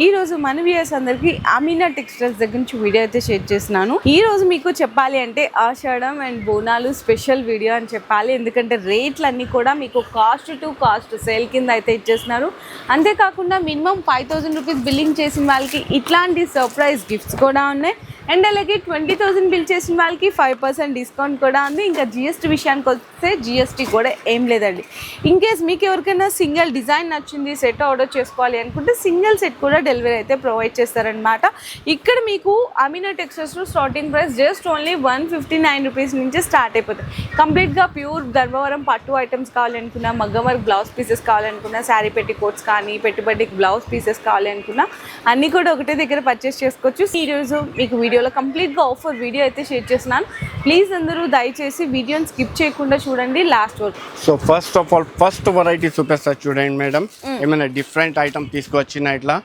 ఈ రోజు మన వ్యూయర్స్ అందరికి అమీనా టెక్స్టైల్స్ దగ్గర నుంచి వీడియో అయితే షేర్ చేస్తున్నాను. ఈ రోజు మీకు చెప్పాలి అంటే ఆషాఢం అండ్ బోనాలు స్పెషల్ వీడియో అని చెప్పాలి. ఎందుకంటే రేట్లన్నీ కూడా మీకు కాస్ట్ టు కాస్ట్ సేల్ కింద అయితే ఇచ్చేస్తున్నారు. అంతేకాకుండా మినిమం 5000 రూపీస్ బిల్లింగ్ చేసిన వాళ్ళకి ఇట్లాంటి సర్ప్రైజ్ గిఫ్ట్స్ కూడా ఉన్నాయి. అండ్ అలాగే 20,000 బిల్ చేసిన వాళ్ళకి 5% డిస్కౌంట్ కూడా ఉంది. ఇంకా జిఎస్టీ విషయానికి వస్తే జిఎస్టీ కూడా ఏం లేదండి. ఇన్ కేస్ మీకు ఎవరికైనా సింగిల్ డిజైన్ నచ్చింది సెట్ ఆర్డర్ చేసుకోవాలి అనుకుంటే సింగిల్ సెట్ కూడా డెలివరీ అయితే ప్రొవైడ్ చేస్తారనమాట. ఇక్కడ మీకు అమీనా టెక్స్టైల్స్లో starting price just only 159 rupees నుంచి స్టార్ట్ అయిపోతుంది. కంప్లీట్గా ప్యూర్ ధర్మవరం పట్టు ఐటమ్స్ కావాలనుకున్నా, మగ్గం వర్క్ బ్లౌజ్ పీసెస్ కావాలనుకున్నా, శారీ పెట్టికోట్స్ కానీ పెట్టుబడికి బ్లౌజ్ పీసెస్ కావాలనుకున్నా అన్నీ కూడా ఒకటే దగ్గర పర్చేస్ చేసుకోవచ్చు. ఈరోజు మీకు వీడియోలో కంప్లీట్గా ఆఫర్ వీడియో అయితే షేర్ చేస్తున్నాను. ప్లీజ్ అందరూ దయచేసి వీడియోని స్కిప్ చేయకుండా చూడండి లాస్ట్ వరకు. So first of all first variety చూపిస్తా చూడండి మేడం. ఏమైనా డిఫరెంట్ ఐటమ్ తీసుకొచ్చిన ఇట్లా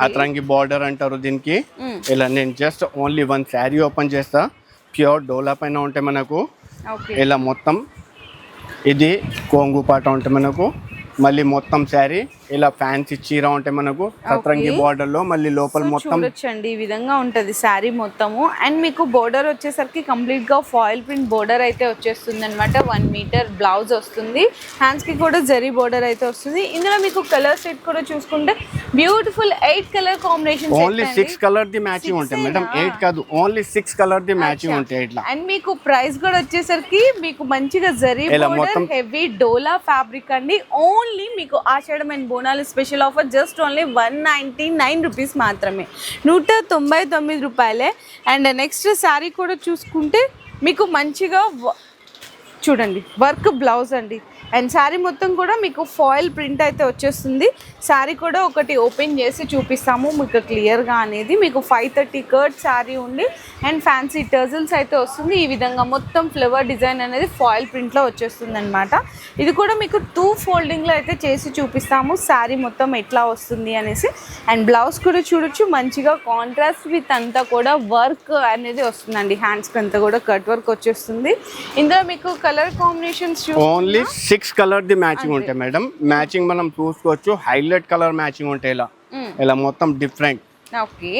అతరంగి బార్డర్ అంటారు దీనికి. ఇలా నేను just only one sari open చేస్తా. ప్యూర్ డోలా పైన ఉంటే మనకు ఇలా మొత్తం ఇది కొంగు పాట ఉంటే మనకు మళ్ళీ మొత్తం శారీ ఇలా ఫ్యాన్సీ చీర ఉంటే మనకు అతరంగి బార్డర్ లో మళ్ళీ లోపల మొత్తం చూడొచ్చండి. ఈ విధంగా ఉంటది శారీ మొత్తము. అండ్ మీకు బోర్డర్ వచ్చేసరికి కంప్లీట్ గా ఫాయిల్ ప్రింట్ బోర్డర్ అయితే వచ్చేస్తుంది అనమాట. 1 మీటర్ బ్లౌజ్ వస్తుంది. హ్యాండ్స్ కి కూడా జరీ బోర్డర్ అయితే వస్తుంది. ఇందులో మీకు కలర్ సెట్ కూడా చూసుకుంటే beautiful 8 colour combination. Only 6 colour the matching ఉంటాయి మేడం. 8 కాదు, ఓన్లీ 6 కలర్ ది మ్యాచింగ్ ఉంటాయి ఇట్లా. అండ్ మీకు ప్రైస్ కూడా వచ్చేసరికి మీకు మంచిగా zari border heavy dola fabric అండి. ఓన్లీ మీకు Ashadham and Bonalu special offer just only 199 rupees మాత్రమే, 199 రూపాయలే. అండ్ నెక్స్ట్ శారీ కూడా చూసుకుంటే మీకు మంచిగా చూడండి వర్క్ బ్లౌజ్ అండి. అండ్ శారీ మొత్తం కూడా మీకు ఫాయిల్ ప్రింట్ అయితే వచ్చేస్తుంది. శారీ కూడా ఒకటి ఓపెన్ చేసి చూపిస్తాము మీకు క్లియర్గా అనేది. మీకు 530 కర్ట్ శారీ ఉండి అండ్ ఫ్యాన్సీ టర్జల్స్ అయితే వస్తుంది. ఈ విధంగా మొత్తం ఫ్లవర్ డిజైన్ అనేది ఫాయిల్ ప్రింట్లో వచ్చేస్తుంది అనమాట. ఇది కూడా మీకు 2 ఫోల్డింగ్లో అయితే చేసి చూపిస్తాము శారీ మొత్తం ఎట్లా వస్తుంది అనేసి. అండ్ బ్లౌజ్ కూడా చూడొచ్చు మంచిగా కాంట్రాస్ట్ విత్ అంతా కూడా వర్క్ అనేది వస్తుందండి. హ్యాండ్స్కి అంతా కూడా కట్ వర్క్ వచ్చేస్తుంది. ఇందులో మీకు colour combinations only 6 colour the matching ఉంటాయి మేడం. మ్యాచింగ్ మనం చూసుకోవచ్చు. హైలైట్ కలర్ మ్యాచింగ్ ఉంటాయి ఇలా ఇలా మొత్తం డిఫరెంట్. ఓకే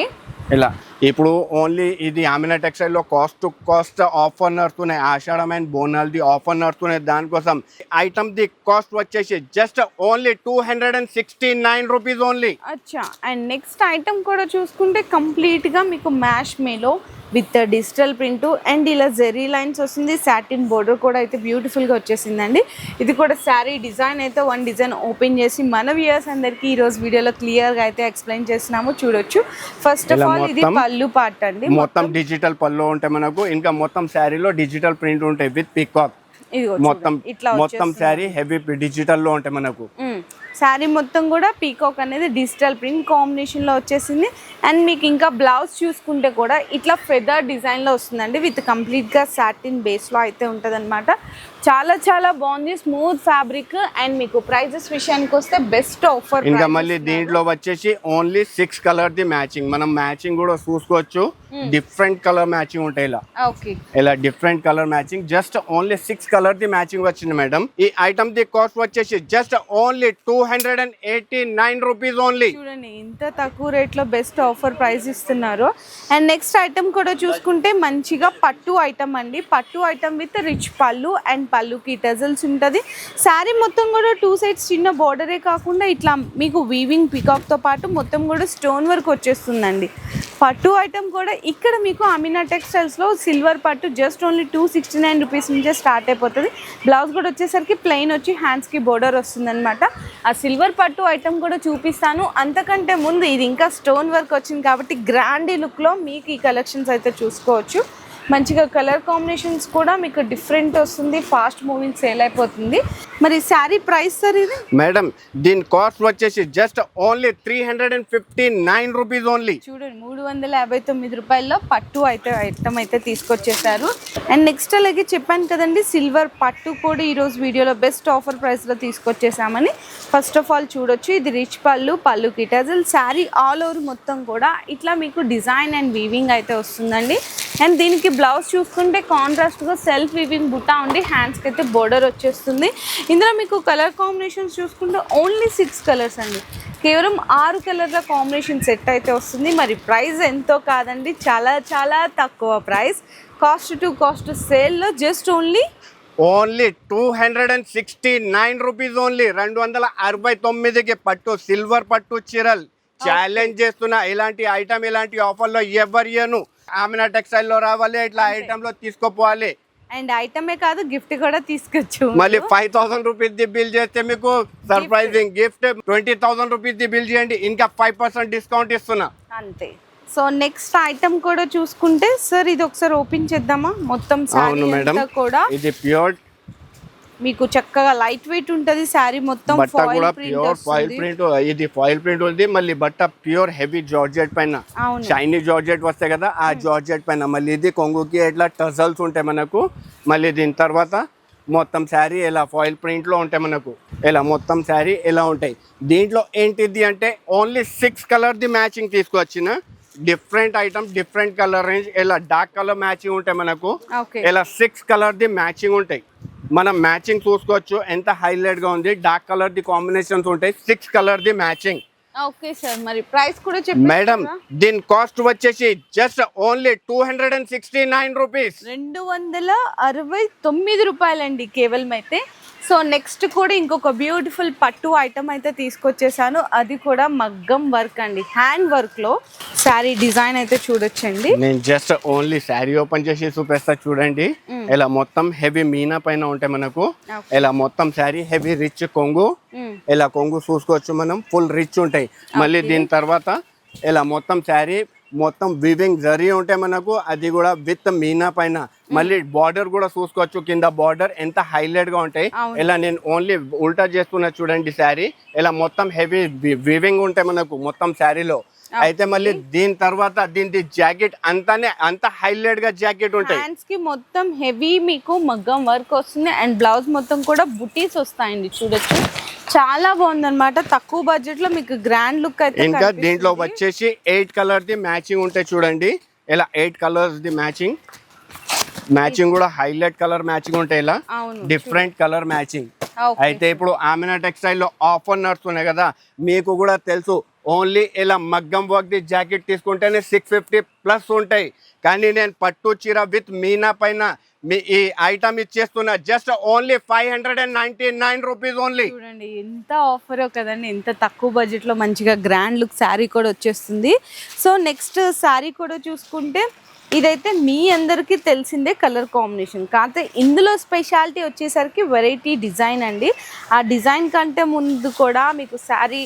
ఇలా ఇప్పుడు ఓన్లీ ఇది అమీనా టెక్స్టైల్ లో కాస్ట్ టు కాస్ట్ ఆఫర్ నడుస్తున్నాయి. ఆషాఢం అండ్ బోనాల్ ది ఆఫర్ నడుస్తున్నాయి. దానికోసం ఐటమ్ ది కాస్ట్ వచ్చేసి జస్ట్ ఓన్లీ 269 రూపీస్ ఓన్లీ. అచ్చా. అండ్ నెక్స్ట్ ఐటమ్ కూడా చూసుకుంటే కంప్లీట్ గా మీకు మ్యాష్ మేలో విత్ డిజిటల్ ప్రింట్ అండ్ ఇలా జెరీ లైన్స్ వస్తుంది. సాటిన్ బోర్డర్ కూడా అయితే బ్యూటిఫుల్గా వచ్చేసిందండి. ఇది కూడా శారీ డిజైన్ అయితే వన్ డిజైన్ ఓపెన్ చేసి మన వ్యూయర్స్ అందరికీ ఈరోజు వీడియోలో క్లియర్గా అయితే ఎక్స్ప్లెయిన్ చేస్తున్నాము. చూడొచ్చు. ఫస్ట్ ఆఫ్ ఆల్ ఇది పళ్ళు పార్ట్ అండి. మొత్తం డిజిటల్ పళ్ళు ఉంటాయి మనకు. ఇంకా మొత్తం శారీలో డిజిటల్ ప్రింట్ ఉంటాయి విత్ పికాక్. మొత్తం శారీ హెవీ డిజిటల్ లో ఉంటాయి మనకు. శారీ మొత్తం కూడా పీకాక్ అనేది డిజిటల్ ప్రింట్ కాంబినేషన్లో వచ్చేసింది. అండ్ మీకు ఇంకా బ్లౌజ్ చూసుకుంటే కూడా ఇట్లా ఫెదర్ డిజైన్లో వస్తుందండి. విత్ కంప్లీట్గా సాటిన్ బేస్లో అయితే ఉంటుంది అనమాట. చాలా చాలా బాగుంది. Smooth fabric. అండ్ మీకు ప్రైజెస్ విషయానికి వస్తే బెస్ట్ ఆఫర్. ఇంకా మళ్ళీ దీంట్లో వచ్చేసి ఓన్లీ 6 కలర్ ది మ్యాచింగ్. మనం మ్యాచింగ్ కూడా చూసుకోవచ్చు. డిఫరెంట్ కలర్ మ్యాచింగ్ ఉంటాయి ఇలా. ఓకే ఇలా different colour matching. Just only 6 colour the matching వచ్చింది మేడం. ఈ ఐటమ్ ది కాస్ట్ వచ్చేసి జస్ట్ ఓన్లీ 289 రూపీస్ ఓన్లీ. చూడండి ఇంత తక్కువ రేట్లో బెస్ట్ ఆఫర్ ప్రైస్ ఇస్తున్నారు. అండ్ నెక్స్ట్ ఐటమ్ కూడా చూసుకుంటే మంచిగా పట్టు ఐటమ్ అండి. పట్టు ఐటమ్ విత్ రిచ్ పళ్ళు అండ్ పళ్ళుకి టజల్స్ ఉంటుంది. శారీ మొత్తం కూడా 2 సైడ్స్ చిన్న బోర్డరే కాకుండా ఇట్లా మీకు వీవింగ్ పికాక్తో పాటు మొత్తం కూడా స్టోన్ వర్క్ వచ్చేస్తుందండి. పట్టు ఐటమ్ కూడా ఇక్కడ మీకు అమీనా టెక్స్టైల్స్లో సిల్వర్ పట్టు జస్ట్ ఓన్లీ 269 రూపీస్ నుంచే స్టార్ట్ అయిపోతుంది. బ్లౌజ్ కూడా వచ్చేసరికి ప్లెయిన్ వచ్చి హ్యాండ్స్కి బోర్డర్ వస్తుంది అనమాట. ఆ సిల్వర్ పట్టు ఐటమ్ కూడా చూపిస్తాను. అంతకంటే ముందు ఇది ఇంకా స్టోన్ వర్క్ వచ్చింది కాబట్టి గ్రాండీ లుక్లో మీకు ఈ కలెక్షన్స్ అయితే చూసుకోవచ్చు. మంచిగా కలర్ కాంబినేషన్స్ కూడా మీకు డిఫరెంట్ వస్తుంది. ఫాస్ట్ మూవింగ్ సేల్ అయిపోతుంది. మరి శారీ ప్రైస్ సార్ ఇది మేడం? దీని కాస్ట్ వచ్చేసి జస్ట్ ఓన్లీ 359 రూపీస్ ఓన్లీ. చూడండి 359 రూపాయల్లో పట్టు అయితే ఐటమ్ అయితే తీసుకొచ్చేసారు. అండ్ నెక్స్ట్ అలాగే చెప్పాను కదండి సిల్వర్ పట్టు కూడా ఈరోజు వీడియోలో బెస్ట్ ఆఫర్ ప్రైస్లో తీసుకొచ్చేసామని. ఫస్ట్ ఆఫ్ ఆల్ చూడొచ్చు. ఇది రిచ్ పళ్ళుకి టజల్. శారీ ఆల్ ఓవర్ మొత్తం కూడా ఇట్లా మీకు డిజైన్ అండ్ వీవింగ్ అయితే వస్తుందండి. అండ్ దీనికి బ్లౌజ్ చూసుకుంటే కాంట్రాస్ట్గా సెల్ఫ్ వీవింగ్ బుట్టా ఉండి హ్యాండ్స్కి అయితే బోర్డర్ వచ్చేస్తుంది. ఇందులో మీకు కలర్ కాంబినేషన్స్ చూసుకుంటే ఓన్లీ 6 కలర్స్ అండి, కేవలం 6 కలర్ల కాంబినేషన్ సెట్ అయితే వస్తుంది. మరి ప్రైస్ ఎంతో కాదండి, చాలా చాలా తక్కువ ప్రైస్. కాస్ట్ టు కాస్ట్ సేల్లో జస్ట్ ఓన్లీ 269 రూపీస్ ఓన్లీ. 269కి పట్టు సిల్వర్ పట్టు చీరలు ఛాలెంజ్ చేస్తున్నా. ఇలాంటి ఐటమ్ ఇలాంటి ఆఫర్లో ఎవరు ఇయ్యను. ఆమెనా టెక్స్టైల్ లో రావాలి, ఇట్లా ఐటమ్ లో తీసుకోపోవాలి. అండ్ ఐటమే కాదు గిఫ్ట్ కూడా తీసుకోవచ్చు. మళ్ళీ 5000 రూపీస్ ది బిల్ చేస్తే మీకు surprising gift. 20,000 rupees the bill చేయండి, ఇంకా 5% డిస్కౌంట్ ఇస్తున్నా అంతే. సో నెక్స్ట్ ఐటమ్ కూడా చూసుకుంటే సార్ ఇది ఒకసారి ఓపెన్ చేద్దామా? మొత్తం సారీ అంతా కూడా ఇది ప్యూర్ మీకు చక్కగా లైట్ వెయిట్ ఉంటది. సారీ మొత్తం బట్ట కూడా ప్యూర్ ఫాయిల్ ప్రింట్. ఇది ఫాయిల్ ప్రింట్ ఉంది. మళ్ళీ బట్ట ప్యూర్ హెవీ జార్జెట్ పైన, షైనీ జార్జెట్ వస్తాయి కదా ఆ జార్జెట్ పైన. మళ్ళీ ఇది కొంగుకి ఇట్లా టజల్స్ ఉంటాయి మనకు. మళ్ళీ దీని తర్వాత మొత్తం శారీ ఇలా ఫాయిల్ ప్రింట్ లో ఉంటాయి మనకు. ఇలా మొత్తం శారీ ఇలా ఉంటాయి. దీంట్లో ఏంటిది అంటే ఓన్లీ 6 కలర్ ది మ్యాచింగ్ తీసుకొచ్చిన. Different item, different colour range. ఇలా డార్క్ కలర్ మ్యాచింగ్ ఉంటాయి మనకు. ఇలా 6 కలర్ ది మ్యాచింగ్ ఉంటాయి. మనం మ్యాచింగ్ చూసుకోవచ్చు ఎంత హైలైట్ గా ఉంది. డార్క్ కలర్ ది కాంబినేషన్స్ ఉంటాయి, 6 colour the matching. Okay sir, మరి ప్రైస్ కూడా చెప్పండి మేడం. దీని కాస్ట్ వచ్చేసి జస్ట్ ఓన్లీ 269 రూపీస్. 269 రూపాయలండి కేవలం అయితే. సో నెక్స్ట్ కూడా ఇంకొక బ్యూటిఫుల్ పట్టు ఐటమ్ అయితే తీసుకొచ్చేసాను. అది కూడా మగ్గం వర్క్ అండి, హ్యాండ్ వర్క్ లో శారీ డిజైన్ అయితే చూడొచ్చండి. నేను జస్ట్ ఓన్లీ శారీ ఓపెన్ చేసి చూపిస్తా చూడండి. ఇలా మొత్తం హెవీ మీనా పైన ఉంటాయి మనకు. ఇలా మొత్తం శారీ హెవీ రిచ్ కొంగు. ఇలా కొంగు చూసుకోవచ్చు మనం, ఫుల్ రిచ్ ఉంటాయి. మళ్ళీ దీని తర్వాత ఇలా మొత్తం శారీ మొత్తం వివింగ్ జరీ ఉంటాయి మనకు. అది కూడా విత్ మీనా పైన. మళ్ళీ బార్డర్ కూడా చూసుకోవచ్చు, కింద బార్డర్ ఎంత హైలైట్ గా ఉంటాయి. ఇలా నేను ఓన్లీ ఉల్టా చేస్తున్నా చూడండి శారీ. ఇలా మొత్తం హెవీ వివింగ్ ఉంటాయి మనకు మొత్తం శారీలో. అయితే మళ్ళీ దీని తర్వాత దీని జాకెట్ అంత హైలైట్ గా జాకెట్ ఉంటాయి. హ్యాండ్స్ కి మొత్తం హెవీ మీకు మగ్గం వర్క్ వస్తుంది. అండ్ బ్లౌజ్ మొత్తం కూడా బుటీస్ వస్తాయండి, చూడొచ్చు. చాలా బాగుందన్నమాట. తక్కువ బడ్జెట్ లో మీకు గ్రాండ్ లుక్ అయితే. ఇంకా దీంట్లో వచ్చేసి 8 కలర్ ది మ్యాచింగ్ ఉంటాయి చూడండి. ఇలా 8 కలర్స్ ది మ్యాచింగ్ కూడా హైలైట్ కలర్ మ్యాచింగ్ ఉంటాయి. ఇలా డిఫరెంట్ కలర్ మ్యాచింగ్. అయితే ఇప్పుడు ఆమెనా టెక్స్టైల్ లో ఆఫర్ నడుస్తున్నాయి కదా, మీకు కూడా తెలుసు. ఓన్లీ ఇలా మగ్గం వర్క్ ది జాకెట్ తీసుకుంటేనే 650 ప్లస్ ఉంటాయి. కానీ నేను పట్టు చీర విత్ మీనా పైన మీ ఈ ఐటమ్ ఇచ్చేస్తున్నా జస్ట్ ఓన్లీ 599 రూపీస్ ఓన్లీ. చూడండి ఎంత ఆఫర్ కదండి, ఎంత తక్కువ బడ్జెట్ లో మంచిగా గ్రాండ్ లుక్ శారీ కూడా వచ్చేస్తుంది. సో నెక్స్ట్ శారీ కూడా చూసుకుంటే ఇదైతే మీ అందరికీ తెలిసిందే కలర్ కాంబినేషన్. కాకపోతే ఇందులో స్పెషాలిటీ వచ్చేసరికి వెరైటీ డిజైన్ అండి. ఆ డిజైన్ కంటే ముందు కూడా మీకు శారీ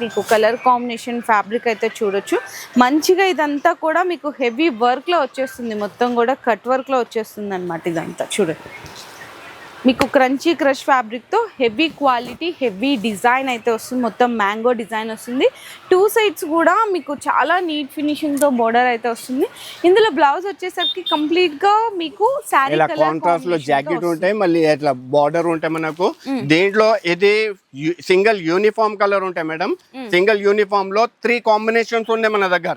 మీకు కలర్ కాంబినేషన్ ఫ్యాబ్రిక్ అయితే చూడొచ్చు. మంచిగా ఇదంతా కూడా మీకు హెవీ వర్క్లో వచ్చేస్తుంది, మొత్తం కూడా కట్ వర్క్లో వచ్చేస్తుంది అనమాట. ఇదంతా చూడండి, మీకు క్రంచీ క్రష్ ఫ్యాబ్రిక్తో హెవీ క్వాలిటీ హెవీ డిజైన్ అయితే వస్తుంది. మొత్తం మ్యాంగో డిజైన్ వస్తుంది. 2 సైడ్స్ కూడా మీకు చాలా నీట్ ఫినిషింగ్తో బోర్డర్ అయితే వస్తుంది. ఇందులో బ్లౌజ్ వచ్చేసరికి కంప్లీట్గా మీకు శారీ కాంట్రాస్ట్ లో జాకెట్ ఉంటాయి. మళ్ళీ ఇట్లా బార్డర్ ఉంటాయి మనకు. దీంట్లో ఇది సింగిల్ యూనిఫామ్ కలర్ ఉంటాయి మేడం. సింగిల్ యూనిఫామ్ లో 3 కాంబినేషన్స్ ఉన్నాయి మన దగ్గర.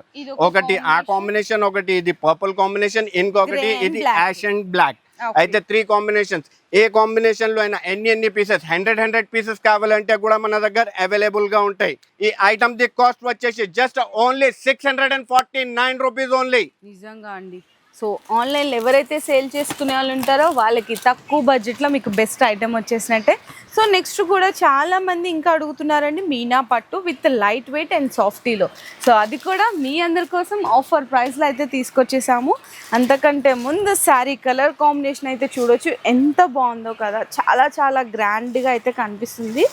ఒకటి ఆ కాంబినేషన్, ఒకటి ఇది పర్పుల్ కాంబినేషన్, ఇంకొకటి ఇది యాష్ అండ్ బ్లాక్. అయితే 3 కాంబినేషన్స్. ఏ కాంబినేషన్ లో అయినా ఎన్ని పీసెస్ 100 పీసెస్ కావాలంటే కూడా మన దగ్గర అవైలబుల్ గా ఉంటాయి. ఈ ఐటమ్ ది కాస్ట్ వచ్చేసి జస్ట్ ఓన్లీ 649 రూపీస్ ఓన్లీ. నిజంగా అండి. సో ఆన్లైన్లో ఎవరైతే సేల్ చేసుకునే వాళ్ళు ఉంటారో వాళ్ళకి తక్కువ బడ్జెట్లో మీకు బెస్ట్ ఐటమ్ వచ్చేసినట్టే. సో నెక్స్ట్ కూడా చాలామంది ఇంకా అడుగుతున్నారండి మీనా పట్టు విత్ లైట్ వెయిట్ అండ్ సాఫ్టీలో. సో అది కూడా మీ అందరి కోసం ఆఫర్ ప్రైస్లో అయితే తీసుకొచ్చేసాము. అంతకంటే ముందు శారీ కలర్ కాంబినేషన్ అయితే చూడొచ్చు ఎంత బాగుందో కదా, చాలా చాలా గ్రాండ్గా అయితే కనిపిస్తుంది.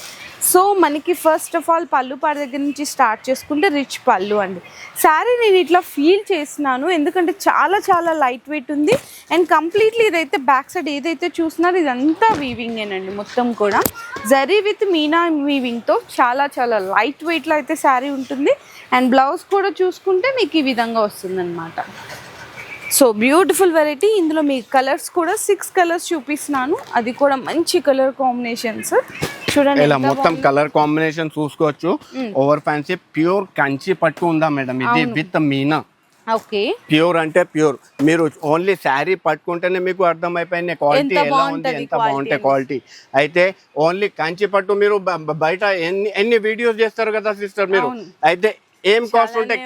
సో మనకి ఫస్ట్ ఆఫ్ ఆల్ పళ్ళు పాడ దగ్గర నుంచి స్టార్ట్ చేసుకుంటే రిచ్ పళ్ళు అండి. శారీ నేను ఇట్లా ఫీల్ చేస్తున్నాను ఎందుకంటే చాలా చాలా లైట్ వెయిట్ ఉంది. అండ్ కంప్లీట్లీ ఇదైతే బ్యాక్ సైడ్ ఏదైతే చూస్తున్నారో ఇదంతా వీవింగేనండి. మొత్తం కూడా జరీ విత్ మీనా వీవింగ్తో చాలా చాలా లైట్ వెయిట్లో అయితే శారీ ఉంటుంది. అండ్ బ్లౌజ్ కూడా చూసుకుంటే మీకు ఈ విధంగా వస్తుందన్నమాట. So beautiful variety. ఇందులో మీ కలర్స్ కూడా 6 కలర్స్ చూపిస్తున్నాను, అది కూడా మంచి కలర్ కాంబినేషన్స్ చూడండి. ఇలా మొత్తం కలర్ కాంబినేషన్ చూసుకోవచ్చు. ఓవర్ ఫ్యాన్సీ ప్యూర్ కంచి పట్టు ఉందా మేడం. ఇది విత్ మీనా ఓకే. ప్యూర్ అంటే ప్యూర్. మీరు ఓన్లీ శారీ పట్టుకుంటేనే మీకు అర్థమైపోయింది క్వాలిటీ ఎలా ఉంది, ఎంత బాగుంటే క్వాలిటీ. అయితే ఓన్లీ కంచి పట్టు మీరు బయట ఎన్ని వీడియోస్ చేస్తారు కదా సిస్టర్ మీరు, అయితే ఏం కాస్ట్ ఉంటాయి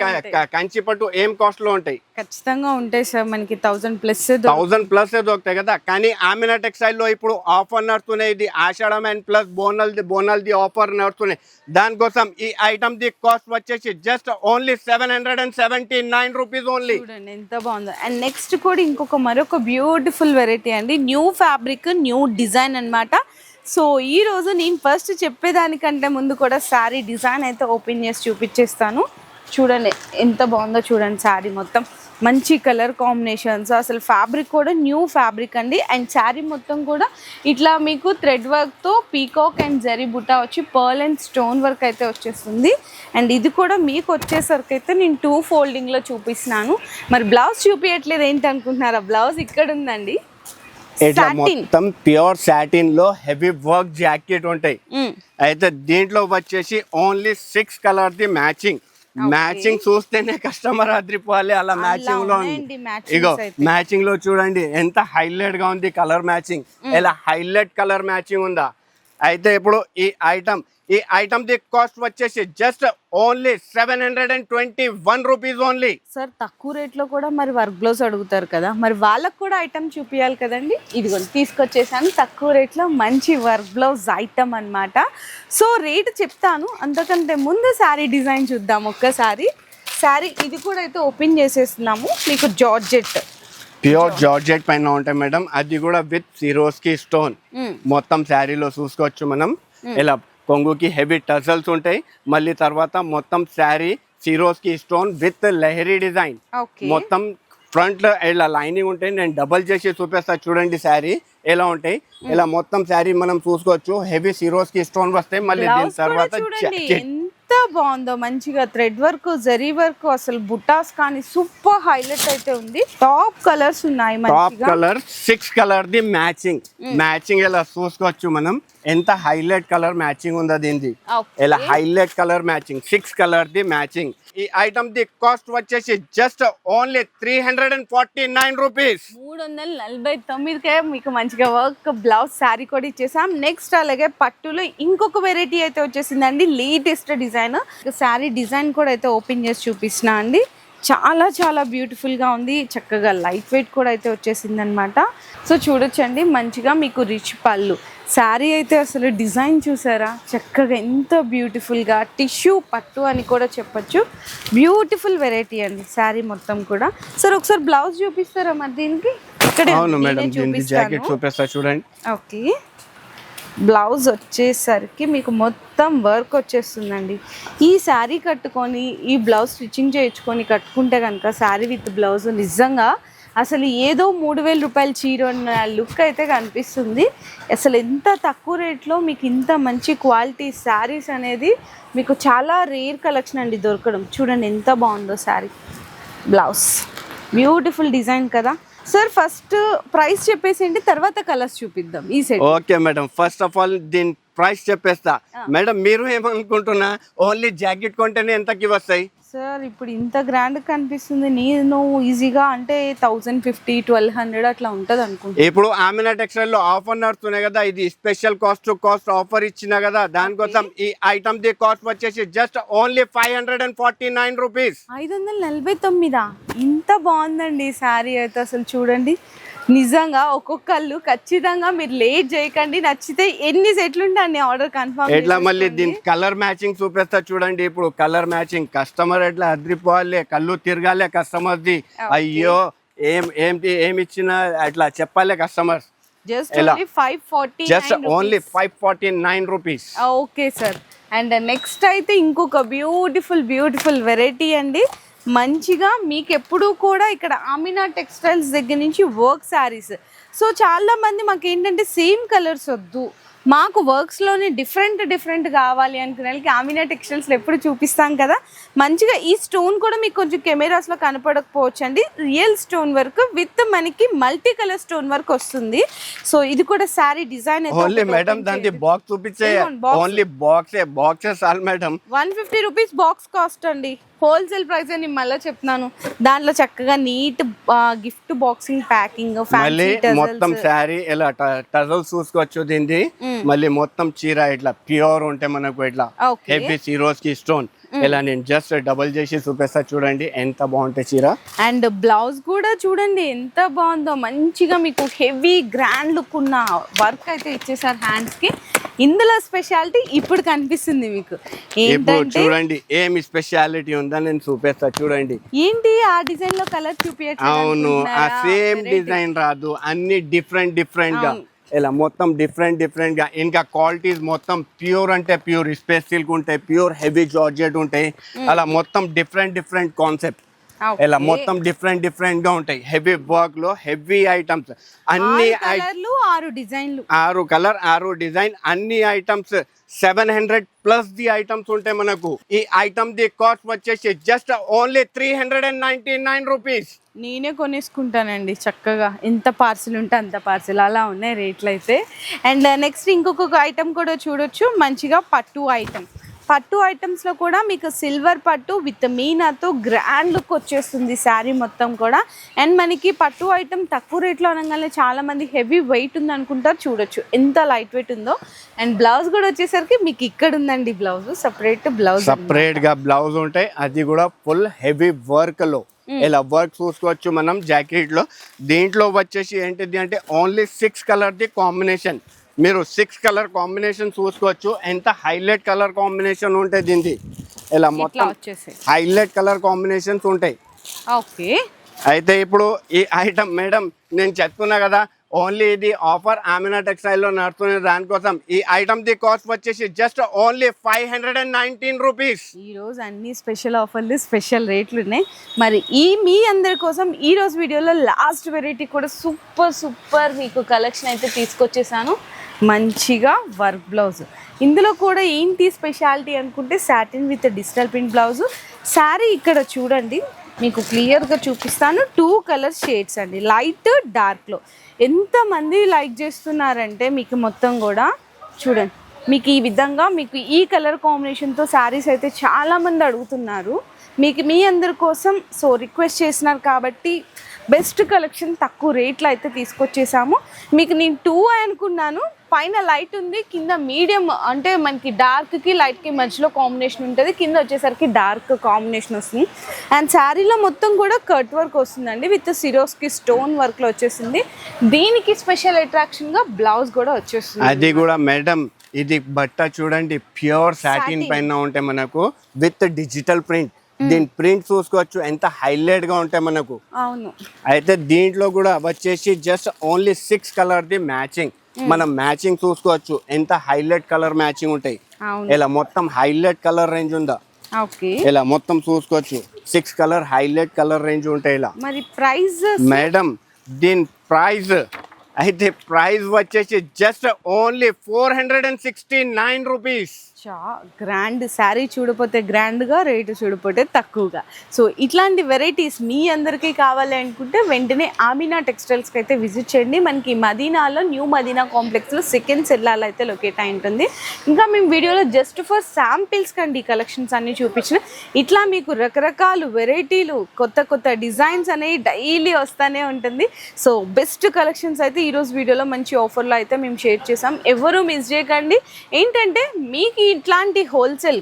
కంచి పట్టు, ఏం కాస్ట్ లో ఉంటాయి? ఖచ్చితంగా ఉంటాయి సార్, మనకి 1000+ దొరుకుతాయి కదా. కానీ ఆమినా టెక్స్టైల్ లో ఇప్పుడు ఆఫర్ నడుస్తున్నాయి, ఇది ఆషాఢం అండ్ ప్లస్ బోనల్ది ఆఫర్ నడుస్తున్నాయి. దానికోసం ఈ ఐటమ్ ది కాస్ట్ వచ్చేసి జస్ట్ ఓన్లీ 779 రూపీస్ ఓన్లీ. చూడండి ఎంత బాగుందో. అండ్ నెక్స్ట్ కూడా మరొక బ్యూటిఫుల్ వెరైటీ అండి, న్యూ ఫ్యాబ్రిక్ న్యూ డిజైన్ అన్నమాట. సో ఈ రోజు నేను ఫస్ట్ చెప్పేదానికంటే ముందు కూడా శారీ డిజైన్ అయితే ఓపెన్ చేసి చూపించేస్తాను. చూడండి ఎంత బాగుందో చూడండి, శారీ మొత్తం మంచి కలర్ కాంబినేషన్స్, అసలు ఫ్యాబ్రిక్ కూడా న్యూ ఫ్యాబ్రిక్ అండి. అండ్ శారీ మొత్తం కూడా ఇట్లా మీకు థ్రెడ్ వర్క్తో పీకాక్ అండ్ జరీ బుట్ట వచ్చి పర్ల్ అండ్ స్టోన్ వర్క్ అయితే వచ్చేస్తుంది. అండ్ ఇది కూడా మీకు వచ్చేసరికి అయితే నేను 2 ఫోల్డింగ్లో చూపిస్తున్నాను. మరి బ్లౌజ్ చూపించట్లేదు ఏంటి అనుకుంటున్నారా, బ్లౌజ్ ఇక్కడ ఉందండి. ఇట్లా మొత్తం ప్యూర్ సాటిన్ లో హెవీ వర్క్ జాకెట్ ఉంటాయి. అయితే దీంట్లో వచ్చేసి ఓన్లీ 6 కలర్ ది మ్యాచింగ్ చూస్తేనే కస్టమర్ అదిరిపోవాలి, అలా మ్యాచింగ్ లో ఉంది. ఇగో మ్యాచింగ్ లో చూడండి ఎంత హైలైట్ గా ఉంది కలర్ మ్యాచింగ్, ఇలా హైలైట్ కలర్ మ్యాచింగ్ ఉందా. అయితే ఇప్పుడు ఈ ఐటమ్ ది కాస్ట్ వచ్చేసి just only 721 rupees only. Sir తక్కువ రేట్లో కూడా మరి వర్క్ బ్లౌజ్ అడుగుతారు కదా, మరి వాళ్ళకు కూడా ఐటమ్ చూపించాలి కదండి. ఇదిగోండి తీసుకొచ్చేసాను తక్కువ రేట్లో మంచి వర్క్ బ్లౌజ్ ఐటమ్ అన్నమాట. సో రేటు చెప్తాను, అంతకంటే ముందు శారీ డిజైన్ చూద్దాం ఒక్కసారి. శారీ ఇది కూడా అయితే ఓపెన్ చేసేస్తున్నాము, మీకు ప్యూర్ జార్జెట్ పైన ఉంటాయి మేడం, అది కూడా విత్ సిరోస్కి స్టోన్ మొత్తం శారీలో చూసుకోవచ్చు మనం. ఇలా కొంగుకి హెవీ టజల్స్ ఉంటాయి, మళ్ళీ తర్వాత మొత్తం శారీ సిరోస్కి స్టోన్ విత్ లెహరీ డిజైన్, మొత్తం ఫ్రంట్ లో ఇలా లైనింగ్ ఉంటాయి. నేను డబల్ చేసి చూపిస్తా చూడండి శారీ ఎలా ఉంటాయి. ఇలా మొత్తం శారీ మనం చూసుకోవచ్చు, హెవీ సిరోస్కి స్టోన్ వస్తాయి. మళ్ళీ దీని తర్వాత ఎంత బాగుందో, మంచిగా థ్రెడ్ వర్క్ జరీ వర్క్, అసలు బుటాస్ కానీ సూపర్ హైలైట్ అయితే ఉంది. టాప్ కలర్స్ ఉన్నాయి, top colour 6 colour the matching ఇలా చూసుకోవచ్చు మనం, ఎంత హైలైట్ కలర్ మ్యాచింగ్ ఉందో దీనిది. ఇలా highlight colour matching 6 colour the matching. ఈ ఐటమ్ ది కాస్ట్ వచ్చేసి జస్ట్ ఓన్లీ 349 రూపీస్. 349కే మీకు మంచిగా వర్క్ బ్లౌజ్ శారీ కూడా ఇచ్చేసాం. నెక్స్ట్ అలాగే పట్టులో ఇంకొక వెరైటీ అయితే వచ్చేసిందండి, లేటెస్ట్ డిజైన్. శారీ డిజైన్ కూడా అయితే ఓపెన్ చేసి చూపిస్తున్నా అండి. చాలా చాలా బ్యూటిఫుల్గా ఉంది, చక్కగా లైట్ వెయిట్ కూడా అయితే వచ్చేసింది అనమాట. సో చూడొచ్చండి, మంచిగా మీకు రిచ్ పళ్ళు. శారీ అయితే అసలు డిజైన్ చూసారా, చక్కగా ఎంత బ్యూటిఫుల్గా టిష్యూ పట్టు అని కూడా చెప్పొచ్చు. బ్యూటిఫుల్ వెరైటీ అండి శారీ మొత్తం కూడా. సార్ ఒకసారి బ్లౌజ్ చూపిస్తారా మరి దీనికి? చూడండి. ఓకే, బ్లౌజ్ వచ్చేసరికి మీకు మొత్తం వర్క్ వచ్చేస్తుందండి. ఈ శారీ కట్టుకొని ఈ బ్లౌజ్ స్టిచ్చింగ్ చేయించుకొని కట్టుకుంటే కనుక శారీ విత్ బ్లౌజ్ నిజంగా అసలు ఏదో 3000 రూపాయల చీర అన్న లుక్ అయితే కనిపిస్తుంది. అసలు ఎంత తక్కువ రేట్లో మీకు ఇంత మంచి క్వాలిటీ శారీస్ అనేది మీకు చాలా రేర్ కలెక్షన్ అండి దొరకడం. చూడండి ఎంత బాగుందో శారీ, బ్లౌజ్ బ్యూటిఫుల్ డిజైన్ కదా. సార్ ఫస్ట్ ప్రైస్ చెప్పేసేయండి, తర్వాత కలర్స్ చూపిద్దాం ఈ set. Okay madam, first of all దీని ప్రైస్ చెప్పేస్తా. మేడం మీరు ఏమనుకుంటున్నా, ఓన్లీ జాకెట్ కొంటేనే ఎంతకి వస్తాయి? సార్ ఇప్పుడు ఇంత గ్రాండ్ కనిపిస్తుంది, నేను ఈజీగా అంటే 1050, 1200 అట్లా ఉంటుంది అనుకుంటా. ఇప్పుడు ఆమినా టెక్స్టైల్ లో ఆఫర్ నడుస్తున్నాయి కదా, ఇది స్పెషల్ కాస్ట్ ఆఫర్ ఇచ్చిన కదా, దానికోసం ఈ ఐటమ్ ది కాస్ట్ వచ్చేసి జస్ట్ ఓన్లీ 549 రూపీస్. 549. ఇంత బాగుందండి శారీ అయితే, అసలు చూడండి నిజంగా ఒక్కొక్కళ్ళు ఖచ్చితంగా మీరు లేట్ చేయకండి, నచ్చితే ఎన్ని సెట్లు ఉంటే అన్ని ఆర్డర్ కన్ఫర్మ్. ఎట్లా మళ్ళీ దీని కలర్ మ్యాచింగ్ చూపిస్తా చూడండి. ఇప్పుడు కలర్ మ్యాచింగ్ కస్టమర్ ఎట్లా అదిరిపోవాలి, కళ్ళు తిరగాలి కస్టమర్ ది. అయ్యో ఏం ఇచ్చినా అట్లా చెప్పాలి customer. Just only 549 rupees. Okay sir. And next అయితే ఇంకొక బ్యూటిఫుల్ వెరైటీ అండి. మంచిగా మీకు ఎప్పుడూ కూడా ఇక్కడ ఆమినా టెక్స్టైల్స్ దగ్గర నుంచి వర్క్ శారీస్. సో చాలామంది మాకు ఏంటంటే సేమ్ కలర్స్ వద్దు, మాకు వర్క్స్లోనే డిఫరెంట్ కావాలి అనుకునే వాళ్ళకి ఆమినా టెక్స్టైల్స్లో ఎప్పుడు చూపిస్తాం కదా. మంచిగా ఈ స్టోన్ కూడా మీకు కొంచెం కెమెరాస్లో కనపడకపోవచ్చు అండి, రియల్ స్టోన్ వర్క్ విత్ మనకి మల్టీ కలర్ స్టోన్ వర్క్ వస్తుంది. సో ఇది కూడా శారీ డిజైన్ ఓన్లీ మేడం దాని బాక్స్ చూపించే, only boxes all madam 150 rupees box cost అండి. హోల్సేల్ ప్రైస్ అని మళ్ళీ చెప్తున్నాను. దాంట్లో చక్కగా నీట్ గిఫ్ట్ బాక్సింగ్ ప్యాకింగ్, మళ్ళీ మొత్తం శారీ ఇలా టజల్స్ చూసుకోవచ్చు దీన్ని. మళ్ళీ మొత్తం చీర ఇట్లా ప్యూర్ ఉంటే మనకు ఇట్లా హెవీ సిరోస్ కి స్టోన్ ఇలా నేను జస్ట్ డబుల్ చేసి చూపిస్తా చూడండి ఎంత బాగుంటాయి చీర. అండ్ బ్లౌజ్ కూడా చూడండి ఎంత బాగుందో, మంచిగా మీకు హెవీ గ్రాండ్ లుక్ ఉన్న వర్క్ అయితే ఇచ్చేసారు హ్యాండ్స్ కి. ఇందులో స్పెషాలిటీ ఇప్పుడు కనిపిస్తుంది మీకు. ఇప్పుడు చూడండి ఏమి స్పెషాలిటీ ఉందని నేను చూపిస్తా చూడండి. ఏంటి ఆ డిజైన్ లో కలర్ చూపించట్లేదు? అవును, ఆ సేమ్ డిజైన్ రాదు, అన్ని డిఫరెంట్ గా ఇలా మొత్తం డిఫరెంట్ గా. ఇంకా క్వాలిటీస్ మొత్తం ప్యూర్ అంటే ప్యూర్ స్పేస్ సిల్క్ ఉంటాయి, ప్యూర్ హెవీ జార్జెట్ ఉంటాయి. అలా మొత్తం డిఫరెంట్ కాన్సెప్ట్ ఇలా మొత్తం డిఫరెంట్ గా ఉంటాయి. హెవీ వర్క్ లో హెవీ ఐటమ్స్ అన్ని 6 కలర్ 6 డిజైన్ అన్ని ఐటమ్స్ 700+ ది ఐటమ్స్ ఉంటాయి మనకు. ఈ ఐటమ్ ది కాస్ట్ వచ్చేసి జస్ట్ ఓన్లీ 399 రూపీస్. నేనే కొనేసుకుంటానండి చక్కగా, ఎంత పార్సిల్ ఉంటే అంత పార్సిల్, అలా ఉన్నాయి రేట్లు అయితే. అండ్ నెక్స్ట్ ఇంకొక ఐటమ్ కూడా చూడొచ్చు, మంచిగా పట్టు ఐటమ్స్లో కూడా మీకు సిల్వర్ పట్టు విత్ మీనాతో గ్రాండ్ లుక్ వచ్చేస్తుంది శారీ మొత్తం కూడా. అండ్ మనకి పట్టు ఐటమ్ తక్కువ రేట్లో అనగానే చాలామంది హెవీ వెయిట్ ఉంది అనుకుంటారు, చూడొచ్చు ఎంత లైట్ వెయిట్ ఉందో. అండ్ బ్లౌజ్ కూడా వచ్చేసరికి మీకు ఇక్కడ ఉందండి బ్లౌజ్, సపరేట్ గా బ్లౌజ్ ఉంటాయి, అది కూడా ఫుల్ హెవీ వర్క్ లో ఇలా వర్క్ చూసుకోవచ్చు మనం జాకెట్ లో. దీంట్లో వచ్చేసి ఏంటిది అంటే ఓన్లీ 6 కలర్ ది కాంబినేషన్. మీరు 6 కలర్ కాంబినేషన్ చూసుకోవచ్చు, ఎంత హైలైట్ కలర్ కాంబినేషన్ ఉంటాయి దీనికి. ఇలా మొత్తం హైలైట్ కలర్ కాంబినేషన్స్ ఉంటాయి. ఓకే, అయితే ఇప్పుడు ఈ ఐటమ్ మేడం నేను చెప్తున్నా కదా, ఓన్లీ ఇది ఆఫర్ ఆమినా టెక్స్టైల్ లో నడుస్తున్న దానికోసం. ఈ ఐటమ్ ది కాస్ట్ వచ్చేసి జస్ట్ ఓన్లీ 519 రూపీస్. ఈ రోజు అన్ని స్పెషల్ ఆఫర్లు, స్పెషల్ రేట్లు ఉన్నాయి. మరి మీ అందరి కోసం ఈ రోజు వీడియోలో లాస్ట్ వెరైటీ కూడా సూపర్ మీకు కలెక్షన్ అయితే తీసుకొచ్చేసాను. మంచిగా వర్క్ బ్లౌజ్, ఇందులో కూడా ఏంటి స్పెషాలిటీ అనుకుంటే satin with digital print blouse. Sari ఇక్కడ చూడండి మీకు క్లియర్గా చూపిస్తాను. 2 కలర్ షేడ్స్ అండి, లైట్ డార్క్లో. ఎంతమంది లైక్ చేస్తున్నారంటే మీకు మొత్తం కూడా చూడండి, మీకు ఈ విధంగా మీకు ఈ కలర్ కాంబినేషన్తో శారీస్ అయితే చాలామంది అడుగుతున్నారు. మీకు మీ అందరి కోసం రిక్వెస్ట్ చేసినారు కాబట్టి బెస్ట్ కలెక్షన్ తక్కువ రేట్లో అయితే తీసుకొచ్చేసాము. మీకు నేను 2 అనుకున్నాను, పైన లైట్ ఉంది, కింద మీడియం అంటే మనకి డార్క్కి లైట్కి మధ్యలో కాంబినేషన్ ఉంటుంది, కింద వచ్చేసరికి డార్క్ కాంబినేషన్ వస్తుంది. అండ్ శారీలో మొత్తం కూడా కట్ వర్క్ వస్తుందండి, విత్ సిరోస్కి స్టోన్ వర్క్లో వచ్చేసింది. దీనికి స్పెషల్ అట్రాక్షన్గా బ్లౌజ్ కూడా వచ్చేస్తుంది. అది కూడా మేడం ఇది బట్ట చూడండి ప్యూర్ సాటిన్ పైన ఉంటే మనకు విత్ డిజిటల్ ప్రింట్. దీని ప్రింట్ చూసుకోవచ్చు ఎంత హైలైట్ గా ఉంటాయి మనకు. అవును, అయితే దీంట్లో కూడా వచ్చేసి just only 6 colour the matching. మనం మ్యాచింగ్ చూసుకోవచ్చు ఎంత హైలైట్ కలర్ మ్యాచింగ్ ఉంటాయి. ఇలా మొత్తం హైలైట్ కలర్ రేంజ్ ఉందా, ఇలా మొత్తం చూసుకోవచ్చు 6 కలర్ హైలైట్ కలర్ రేంజ్ ఉంటాయి. ఇలా మరి ప్రైస్ మేడం దీని ప్రైస్ అయితే ప్రైస్ వచ్చేసి just only 469 rupees. Grand sari చూడపోతే గ్రాండ్గా, రేటు చూడపోతే తక్కువగా. సో ఇట్లాంటి వెరైటీస్ మీ అందరికీ కావాలి అనుకుంటే వెంటనే ఆమినా టెక్స్టైల్స్కి అయితే విజిట్ చేయండి. మనకి మదీనాలో న్యూ మదీనా కాంప్లెక్స్లో సెకండ్ సెల్లార్లో అయితే లొకేట్ అయి ఉంటుంది. ఇంకా మేము వీడియోలో జస్ట్ ఫర్ శాంపిల్స్ కండి కలెక్షన్స్ అన్నీ చూపించిన. ఇట్లా మీకు రకరకాల వెరైటీలు, కొత్త డిజైన్స్ అనేవి డైలీ వస్తూనే ఉంటుంది. సో బెస్ట్ కలెక్షన్స్ అయితే ఈరోజు వీడియోలో మంచి ఆఫర్లో అయితే మేము షేర్ చేసాం, ఎవరు మిస్ చేయకండి. ఏంటంటే మీకు ఇట్లాంటి హోల్సేల్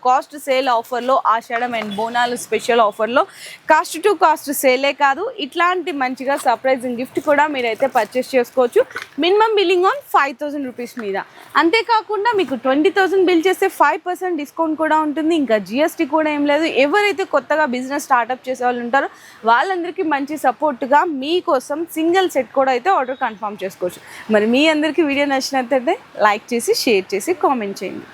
కాస్ట్ సేల్ ఆఫర్లో, ఆషాఢం అండ్ బోనాలు స్పెషల్ ఆఫర్లో కాస్ట్ టు కాస్ట్ సేలే కాదు, ఇట్లాంటి మంచిగా సర్ప్రైజింగ్ గిఫ్ట్ కూడా మీరైతే పర్చేస్ చేసుకోవచ్చు. మినిమం బిల్లింగ్ ఆన్ 5000 రూపీస్ మీద. అంతేకాకుండా మీకు 20,000 బిల్ చేస్తే 5% డిస్కౌంట్ కూడా ఉంటుంది. ఇంకా జిఎస్టీ కూడా ఏం లేదు. ఎవరైతే కొత్తగా బిజినెస్ స్టార్ట్అప్ చేసే వాళ్ళు ఉంటారో వాళ్ళందరికీ మంచి సపోర్ట్గా మీకోసం సింగిల్ సెట్ కూడా అయితే ఆర్డర్ కన్ఫర్మ్ చేసుకోవచ్చు. మరి మీ అందరికీ వీడియో నచ్చినట్లయితే లైక్ చేసి, షేర్ చేసి, కామెంట్ చేయండి.